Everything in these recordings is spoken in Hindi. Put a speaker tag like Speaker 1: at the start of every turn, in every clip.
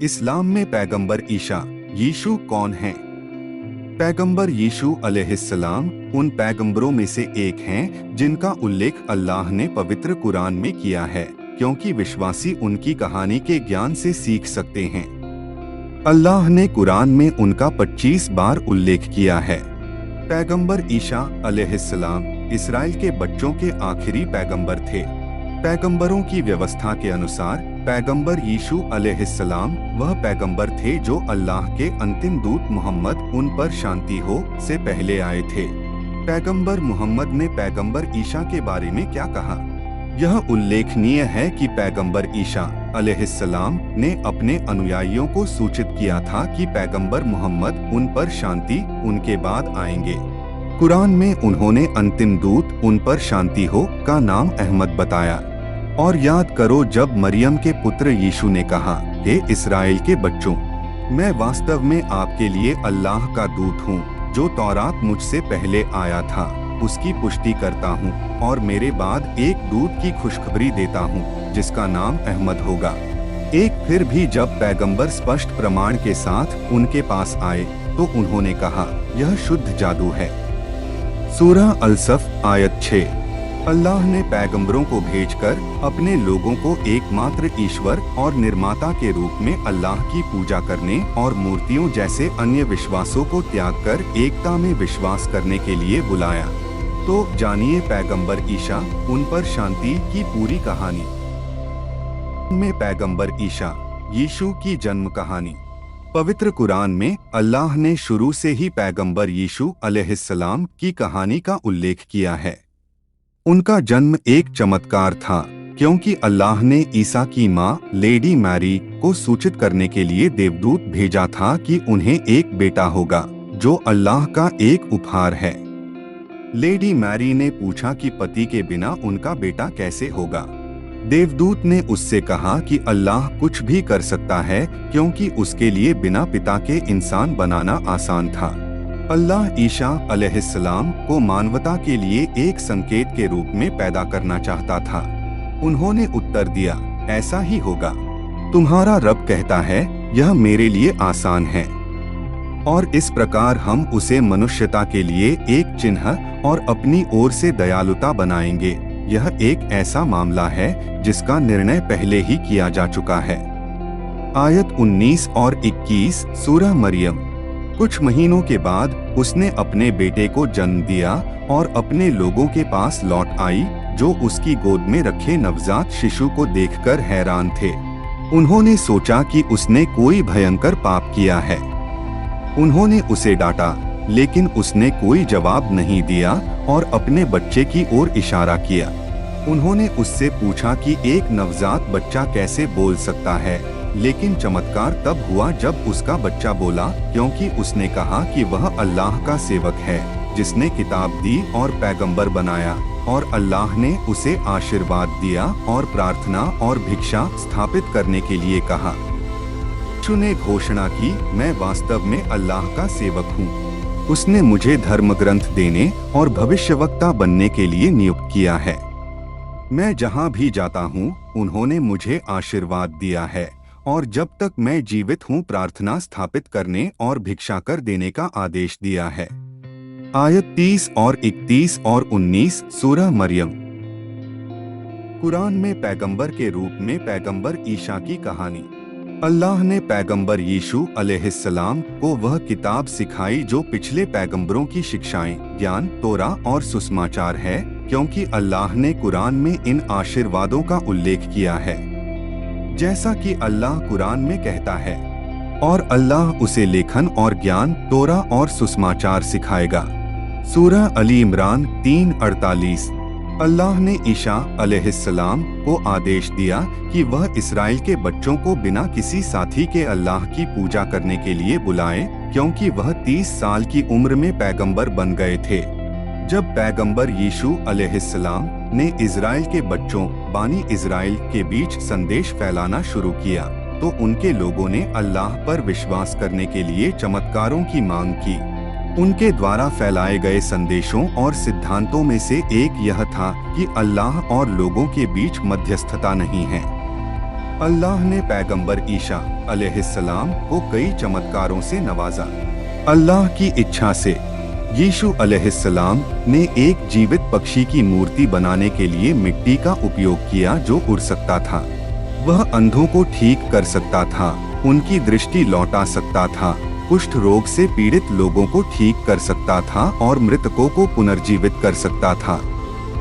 Speaker 1: इस्लाम में पैगंबर ईसा यीशु कौन हैं? पैगंबर यीशु अलैहिस्सलाम उन पैगंबरों में से एक हैं जिनका उल्लेख अल्लाह ने पवित्र कुरान में किया है, क्योंकि विश्वासी उनकी कहानी के ज्ञान से सीख सकते हैं। अल्लाह ने कुरान में उनका 25 बार उल्लेख किया है। पैगंबर ईसा अलैहिस्सलाम इसराइल के बच्चों के आखिरी पैगंबर थे। पैगंबरों की व्यवस्था के अनुसार पैगंबर यीशु अलैहिस्सलाम वह पैगंबर थे जो अल्लाह के अंतिम दूत मोहम्मद उन पर शांति हो से पहले आए थे। पैगंबर मोहम्मद ने पैगंबर ईसा के बारे में क्या कहा? यह उल्लेखनीय है कि पैगंबर ईसा अलैहिस्सलाम ने अपने अनुयायियों को सूचित किया था कि पैगंबर मोहम्मद उन पर शांति उनके बाद आएंगे। कुरान में उन्होंने अंतिम दूत उन पर शांति हो का नाम अहमद बताया। और याद करो जब मरियम के पुत्र यीशु ने कहा, हे इस्राएल के बच्चों, मैं वास्तव में आपके लिए अल्लाह का दूत हूँ जो तौरात मुझसे पहले आया था उसकी पुष्टि करता हूँ और मेरे बाद एक दूत की खुशखबरी देता हूँ जिसका नाम अहमद होगा। एक फिर भी जब पैगंबर स्पष्ट प्रमाण के साथ उनके पास आए तो उन्होंने कहा, यह शुद्ध जादू है। सूरह अल-सफ आयत 6। अल्लाह ने पैगंबरों को भेजकर अपने लोगों को एकमात्र ईश्वर और निर्माता के रूप में अल्लाह की पूजा करने और मूर्तियों जैसे अन्य विश्वासों को त्याग कर एकता में विश्वास करने के लिए बुलाया। तो जानिए पैगंबर ईसा उन पर शांति की पूरी कहानी में पैगंबर ईसा यीशु की जन्म कहानी। पवित्र कुरान में अल्लाह ने शुरू से ही पैगंबर यीशु अलैहिस्सलाम की कहानी का उल्लेख किया है। उनका जन्म एक चमत्कार था, क्योंकि अल्लाह ने ईसा की मां लेडी मैरी को सूचित करने के लिए देवदूत भेजा था कि उन्हें एक बेटा होगा जो अल्लाह का एक उपहार है। लेडी मैरी ने पूछा कि पति के बिना उनका बेटा कैसे होगा। देवदूत ने उससे कहा कि अल्लाह कुछ भी कर सकता है, क्योंकि उसके लिए बिना पिता के इंसान बनाना आसान था। अल्लाह ईसा अलैहिस्सलाम को मानवता के लिए एक संकेत के रूप में पैदा करना चाहता था। उन्होंने उत्तर दिया, ऐसा ही होगा। तुम्हारा रब कहता है, यह मेरे लिए आसान है। और इस प्रकार हम उसे मनुष्यता के लिए एक चिन्ह और अपनी ओर से दयालुता बनाएंगे। यह एक ऐसा मामला है जिसका निर्णय पहले ही किया जा चुका है। आयत 19 और 21 सूरह मरियम। कुछ महीनों के बाद उसने अपने बेटे को जन्म दिया और अपने लोगों के पास लौट आई, जो उसकी गोद में रखे नवजात शिशु को देखकर हैरान थे। उन्होंने सोचा कि उसने कोई भयंकर पाप किया है। उन्होंने उसे डांटा, लेकिन उसने कोई जवाब नहीं दिया और अपने बच्चे की ओर इशारा किया। उन्होंने उससे पूछा कि एक नवजात बच्चा कैसे बोल सकता है, लेकिन चमत्कार तब हुआ जब उसका बच्चा बोला, क्योंकि उसने कहा कि वह अल्लाह का सेवक है जिसने किताब दी और पैगंबर बनाया, और अल्लाह ने उसे आशीर्वाद दिया और प्रार्थना और भिक्षा स्थापित करने के लिए कहा। यीशु ने घोषणा की, मैं वास्तव में अल्लाह का सेवक हूँ। उसने मुझे धर्म ग्रंथ देने और भविष्यवक्ता बनने के लिए नियुक्त किया है। मैं जहाँ भी जाता हूँ उन्होंने मुझे आशीर्वाद दिया है, और जब तक मैं जीवित हूँ प्रार्थना स्थापित करने और भिक्षा कर देने का आदेश दिया है। आयत 30 और 31 और 19 सूरह मरियम। कुरान में पैगंबर के रूप में पैगंबर ईसा की कहानी। अल्लाह ने पैगंबर यीशु अलैहिस्सलाम को वह किताब सिखाई जो पिछले पैगंबरों की शिक्षाएं, ज्ञान, तोरा और सुसमाचार है, क्योंकि अल्लाह ने कुरान में इन आशीर्वादों का उल्लेख किया है। जैसा कि अल्लाह कुरान में कहता है, और अल्लाह उसे लेखन और ज्ञान, तोरा और सुसमाचार सिखाएगा। सूरह अली इमरान 3:48। अल्लाह ने ईसा अलैहिस्सलाम को आदेश दिया कि वह इसराइल के बच्चों को बिना किसी साथी के अल्लाह की पूजा करने के लिए बुलाए, क्योंकि वह 30 साल की उम्र में पैगंबर बन गए थे। जब पैगंबर यीशु अलैहिस्सलाम ने इज़राइल के बच्चों बानी इज़राइल के बीच संदेश फैलाना शुरू किया, तो उनके लोगों ने अल्लाह पर विश्वास करने के लिए चमत्कारों की मांग की। उनके द्वारा फैलाए गए संदेशों और सिद्धांतों में से एक यह था कि अल्लाह और लोगों के बीच मध्यस्थता नहीं है। अल्लाह ने पैगंबर ईसा अलैहिस्सलाम को कई चमत्कारों से नवाजा। अल्लाह की इच्छा से यीशु अलैहिस्सलाम ने एक जीवित पक्षी की मूर्ति बनाने के लिए मिट्टी का उपयोग किया जो उड़ सकता था। वह अंधों को ठीक कर सकता था, उनकी दृष्टि लौटा सकता था, कुष्ठ रोग से पीड़ित लोगों को ठीक कर सकता था और मृतकों को पुनर्जीवित कर सकता था।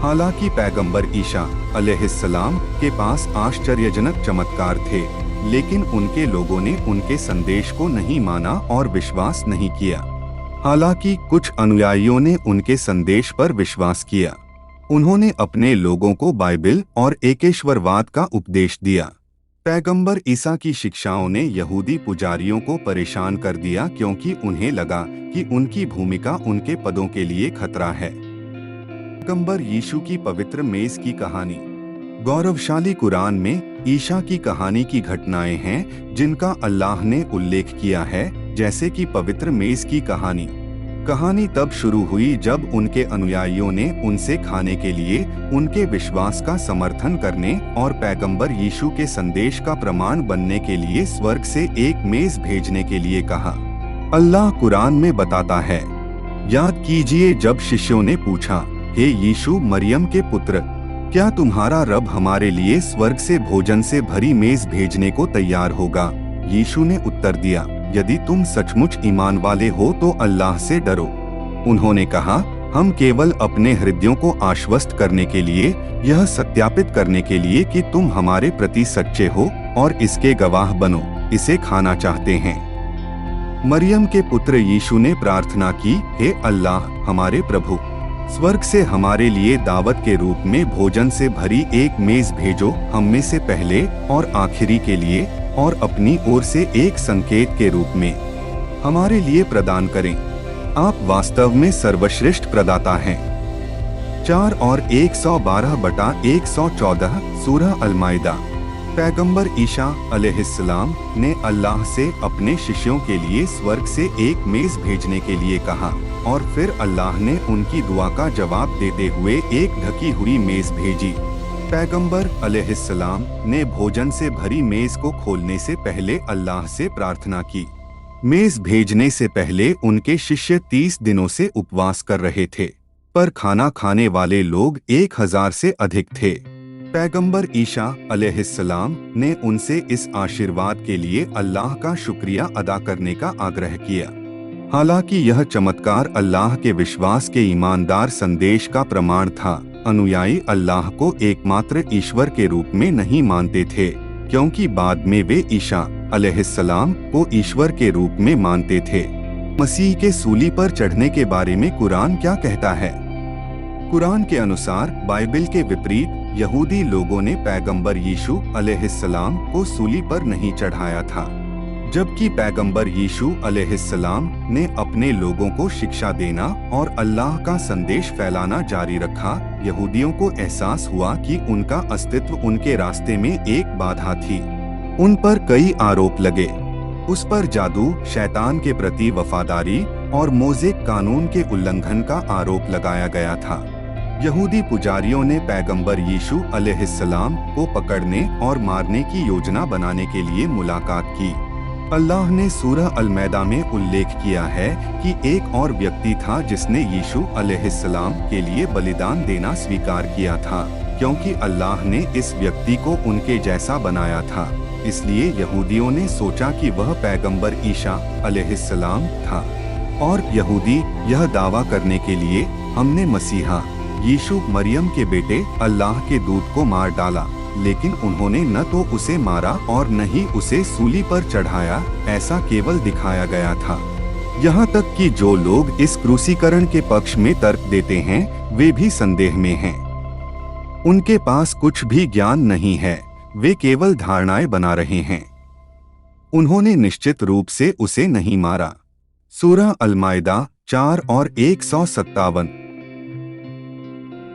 Speaker 1: हालांकि पैगंबर ईसा अलैहिस्सलाम के पास आश्चर्यजनक चमत्कार थे, लेकिन उनके लोगों ने उनके संदेश को नहीं माना और विश्वास नहीं किया। हालांकि कुछ अनुयायियों ने उनके संदेश पर विश्वास किया। उन्होंने अपने लोगों को बाइबिल और एकेश्वरवाद का उपदेश दिया। पैगंबर ईसा की शिक्षाओं ने यहूदी पुजारियों को परेशान कर दिया क्योंकि उन्हें लगा कि उनकी भूमिका उनके पदों के लिए खतरा है। पैगंबर यीशु की पवित्र मेज की कहानी। गौरवशाली कुरान में ईसा की कहानी की घटनाएं हैं जिनका अल्लाह ने उल्लेख किया है, जैसे कि पवित्र मेज की कहानी। कहानी तब शुरू हुई जब उनके अनुयायियों ने उनसे खाने के लिए उनके विश्वास का समर्थन करने और पैगंबर यीशु के संदेश का प्रमाण बनने के लिए स्वर्ग से एक मेज भेजने के लिए कहा। अल्लाह कुरान में बताता है, याद कीजिए जब शिष्यों ने पूछा, हे यीशु मरियम के पुत्र, क्या तुम्हारा रब हमारे लिए स्वर्ग से भोजन से भरी मेज भेजने को तैयार होगा? यीशु ने उत्तर दिया, यदि तुम सचमुच ईमान वाले हो तो अल्लाह से डरो। उन्होंने कहा, हम केवल अपने हृदयों को आश्वस्त करने के लिए, यह सत्यापित करने के लिए कि तुम हमारे प्रति सच्चे हो और इसके गवाह बनो, इसे खाना चाहते हैं। मरियम के पुत्र यीशु ने प्रार्थना की, हे अल्लाह हमारे प्रभु, स्वर्ग से हमारे लिए दावत के रूप में भोजन से भरी एक मेज भेजो, हम में से पहले और आखिरी के लिए, और अपनी ओर से एक संकेत के रूप में हमारे लिए प्रदान करें। आप वास्तव में सर्वश्रेष्ठ प्रदाता हैं। 4 और 112/114 सूरह अल-माइदा। पैगंबर ईसा अलैहिस्सलाम ने अल्लाह से अपने शिष्यों के लिए स्वर्ग से एक मेज भेजने के लिए कहा और फिर अल्लाह ने उनकी दुआ का जवाब देते हुए एक ढकी हुई मेज भेजी। पैगंबर अलैहिस्सलाम ने भोजन से भरी मेज को खोलने से पहले अल्लाह से प्रार्थना की। मेज भेजने से पहले उनके शिष्य 30 दिनों से उपवास कर रहे थे, पर खाना खाने वाले लोग 1000 से अधिक थे। पैगंबर ईसा अलैहिस्सलाम ने उनसे इस आशीर्वाद के लिए अल्लाह का शुक्रिया अदा करने का आग्रह किया। हालांकि यह चमत्कार अल्लाह के विश्वास के ईमानदार संदेश का प्रमाण था, अनुयायी अल्लाह को एकमात्र ईश्वर के रूप में नहीं मानते थे, क्योंकि बाद में वे ईसा अलैहिस्सलाम को ईश्वर के रूप में मानते थे। मसीह के सूली पर चढ़ने के बारे में कुरान क्या कहता है? कुरान के अनुसार बाइबिल के विपरीत यहूदी लोगों ने पैगंबर यीशु अलैहिस्सलाम को सूली पर नहीं चढ़ाया था, जबकि पैगंबर यीशु अलैहिस्सलाम ने अपने लोगों को शिक्षा देना और अल्लाह का संदेश फैलाना जारी रखा। यहूदियों को एहसास हुआ कि उनका अस्तित्व उनके रास्ते में एक बाधा थी। उन पर कई आरोप लगे। उस पर जादू, शैतान के प्रति वफादारी और मोज़ेक कानून के उल्लंघन का आरोप लगाया गया था। यहूदी पुजारियों ने पैगंबर यीशु अलैहिस्सलाम को पकड़ने और मारने की योजना बनाने के लिए मुलाकात की। अल्लाह ने सूरह अल-मैदा में उल्लेख किया है कि एक और व्यक्ति था जिसने यीशु अलैहिस्सलाम के लिए बलिदान देना स्वीकार किया था, क्योंकि अल्लाह ने इस व्यक्ति को उनके जैसा बनाया था। इसलिए यहूदियों ने सोचा कि वह पैगंबर ईसा अलैहिस्सलाम था, और यहूदी यह दावा करने के लिए, हमने मसीहा यीशु मरियम के बेटे अल्लाह के दूत को मार डाला, लेकिन उन्होंने न तो उसे मारा और न ही उसे सूली पर चढ़ाया, ऐसा केवल दिखाया गया था। यहाँ तक कि जो लोग इस क्रूसीकरण के पक्ष में तर्क देते हैं, वे भी संदेह में हैं। उनके पास कुछ भी ज्ञान नहीं है, वे केवल धारणाएं बना रहे हैं। उन्होंने निश्चित रूप से उसे नहीं मारा। सूरह अल-माइदा 4 और 157।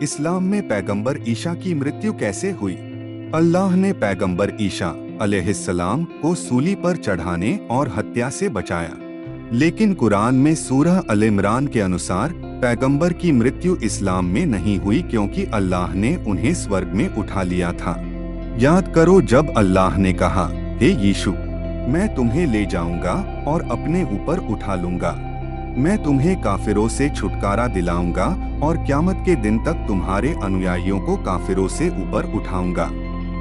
Speaker 1: इस्लाम में पैगंबर ईसा की मृत्यु कैसे हुई? अल्लाह ने पैगंबर ईसा अलैहिस्सलाम को सूली पर चढ़ाने और हत्या से बचाया, लेकिन कुरान में सूरह अल-इमरान के अनुसार पैगंबर की मृत्यु इस्लाम में नहीं हुई, क्योंकि अल्लाह ने उन्हें स्वर्ग में उठा लिया था। याद करो जब अल्लाह ने कहा, हे यीशु, मैं तुम्हें ले जाऊंगा और अपने ऊपर उठा लूंगा। मैं तुम्हें काफिरों से छुटकारा दिलाऊंगा और क़यामत के दिन तक तुम्हारे अनुयायियों को काफिरों से ऊपर उठाऊंगा।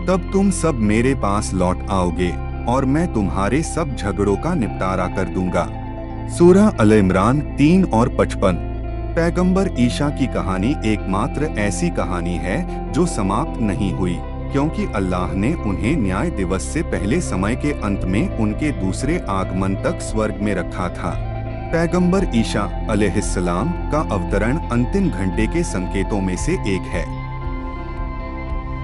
Speaker 1: तब तुम सब मेरे पास लौट आओगे और मैं तुम्हारे सब झगड़ों का निपटारा कर दूंगा। सूरह अल इमरान 3 और 55। पैगंबर ईशा की कहानी एकमात्र ऐसी कहानी है जो समाप्त नहीं हुई, क्योंकि अल्लाह ने उन्हें न्याय दिवस से पहले समय के अंत में उनके दूसरे आगमन तक स्वर्ग में रखा था। पैगंबर ईशा अलैहिस्सलाम का अवतरण अंतिम घंटे के संकेतों में से एक है।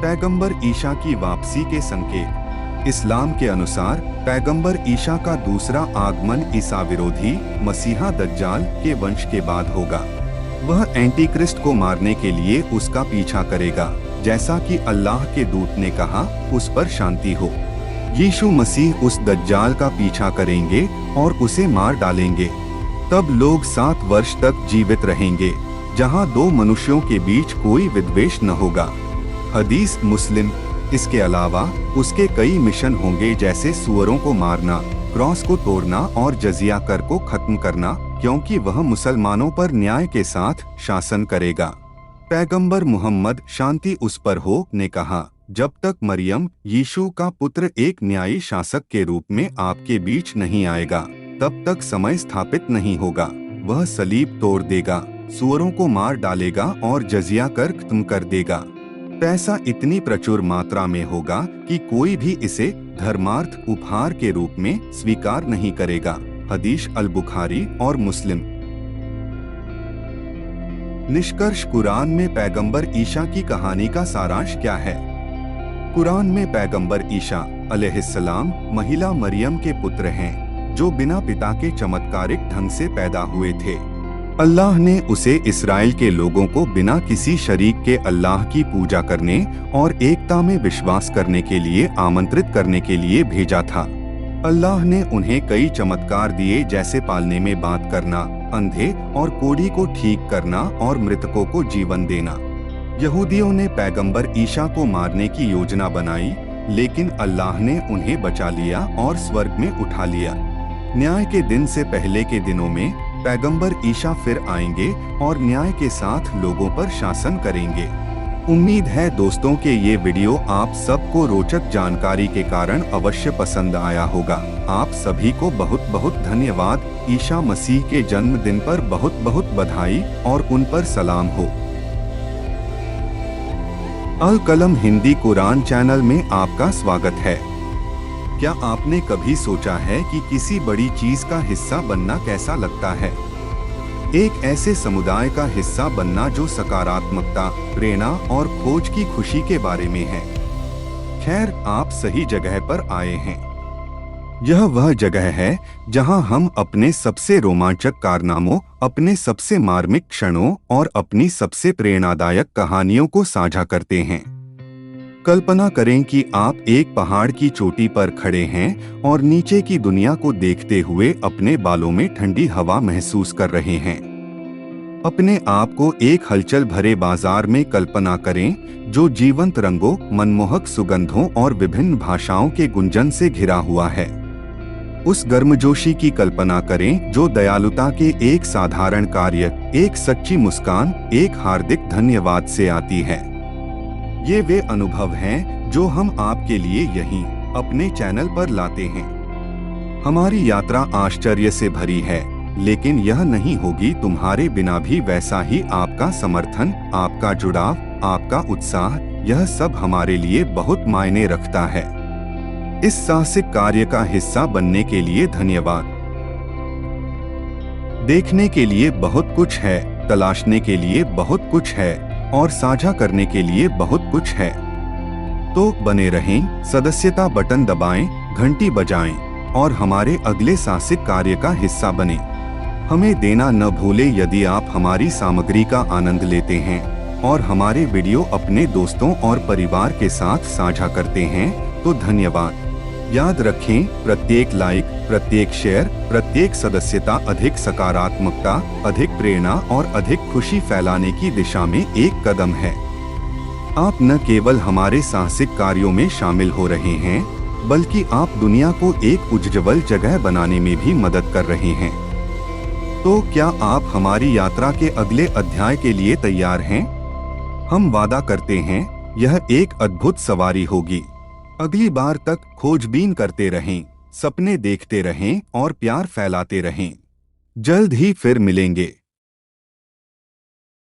Speaker 1: पैगंबर ईशा की वापसी के संकेत। इस्लाम के अनुसार पैगंबर ईशा का दूसरा आगमन ईसा विरोधी मसीहा दज्जाल के वंश के बाद होगा। वह एंटीक्रिस्ट को मारने के लिए उसका पीछा करेगा, जैसा कि अल्लाह के दूत ने कहा, उस पर शांति हो। यीशु मसीह उस दज्जाल का पीछा करेंगे और उसे मार डालेंगे। तब लोग 7 वर्ष तक जीवित रहेंगे, जहां 2 मनुष्यों के बीच कोई विद्वेष न होगा। हदीस मुस्लिम। इसके अलावा उसके कई मिशन होंगे, जैसे सुअरों को मारना, क्रॉस को तोड़ना और जजिया कर को खत्म करना, क्योंकि वह मुसलमानों पर न्याय के साथ शासन करेगा। पैगंबर मुहम्मद शांति उस पर हो ने कहा, जब तक मरियम यीशु का पुत्र एक न्यायी शासक के रूप में आपके बीच नहीं आएगा, तब तक समय स्थापित नहीं होगा। वह सलीब तोड़ देगा, सुअरों को मार डालेगा और जजिया कर खत्म कर देगा। पैसा इतनी प्रचुर मात्रा में होगा कि कोई भी इसे धर्मार्थ उपहार के रूप में स्वीकार नहीं करेगा। हदीस अल बुखारी और मुस्लिम। निष्कर्ष। कुरान में पैगंबर ईशा की कहानी का सारांश क्या है? कुरान में पैगंबर ईशा अलैहिस्सलाम महिला मरियम के पुत्र हैं, जो बिना पिता के चमत्कारिक ढंग से पैदा हुए थे। अल्लाह ने उसे इस्राएल के लोगों को बिना किसी शरीक के अल्लाह की पूजा करने और एकता में विश्वास करने के लिए आमंत्रित करने के लिए भेजा था। अल्लाह ने उन्हें कई चमत्कार दिए, जैसे पालने में बात करना, अंधे और कोढ़ी को ठीक करना और मृतकों को जीवन देना। यहूदियों ने पैगंबर ईशा को मारने की योजना बनाई, लेकिन अल्लाह ने उन्हें बचा लिया और स्वर्ग में उठा लिया। न्याय के दिन से पहले के दिनों में पैगंबर ईशा फिर आएंगे और न्याय के साथ लोगों पर शासन करेंगे। उम्मीद है दोस्तों कि ये वीडियो आप सबको रोचक जानकारी के कारण अवश्य पसंद आया होगा। आप सभी को बहुत बहुत धन्यवाद। ईशा मसीह के जन्मदिन पर बहुत बहुत बधाई और उन पर सलाम हो। अल कलम हिंदी कुरान चैनल में आपका स्वागत है। क्या आपने कभी सोचा है कि किसी बड़ी चीज का हिस्सा बनना कैसा लगता है? एक ऐसे समुदाय का हिस्सा बनना जो सकारात्मकता, प्रेरणा और खोज की खुशी के बारे में है। खैर, आप सही जगह पर आए हैं। यह वह जगह है जहां हम अपने सबसे रोमांचक कारनामों, अपने सबसे मार्मिक क्षणों और अपनी सबसे प्रेरणादायक कहानियों को साझा करते हैं। कल्पना करें कि आप एक पहाड़ की चोटी पर खड़े हैं और नीचे की दुनिया को देखते हुए अपने बालों में ठंडी हवा महसूस कर रहे हैं। अपने आप को एक हलचल भरे बाजार में कल्पना करें, जो जीवंत रंगों, मनमोहक सुगंधों और विभिन्न भाषाओं के गुंजन से घिरा हुआ है। उस गर्मजोशी की कल्पना करें जो दयालुता के एक साधारण कार्य, एक सच्ची मुस्कान, एक हार्दिक धन्यवाद से आती है। ये वे अनुभव हैं जो हम आपके लिए यहीं अपने चैनल पर लाते हैं। हमारी यात्रा आश्चर्य से भरी है, लेकिन यह नहीं होगी तुम्हारे बिना भी। वैसा ही आपका समर्थन, आपका जुड़ाव, आपका उत्साह, यह सब हमारे लिए बहुत मायने रखता है। इस साहसिक कार्य का हिस्सा बनने के लिए धन्यवाद। देखने के लिए बहुत कुछ है, तलाशने के लिए बहुत कुछ है और साझा करने के लिए बहुत कुछ है। तो बने रहें, सदस्यता बटन दबाएं, घंटी बजाएं और हमारे अगले साहसिक कार्य का हिस्सा बनें। हमें देना न भूलें। यदि आप हमारी सामग्री का आनंद लेते हैं और हमारे वीडियो अपने दोस्तों और परिवार के साथ साझा करते हैं तो धन्यवाद। याद रखें, प्रत्येक लाइक, प्रत्येक शेयर, प्रत्येक सदस्यता अधिक सकारात्मकता, अधिक प्रेरणा और अधिक खुशी फैलाने की दिशा में एक कदम है। आप न केवल हमारे साहसिक कार्यों में शामिल हो रहे हैं, बल्कि आप दुनिया को एक उज्ज्वल जगह बनाने में भी मदद कर रहे हैं। तो क्या आप हमारी यात्रा के अगले अध्याय के लिए तैयार हैं? हम वादा करते हैं, यह एक अद्भुत सवारी होगी। अगली बार तक खोजबीन करते रहें, सपने देखते रहें और प्यार फैलाते रहें। जल्द ही फिर मिलेंगे।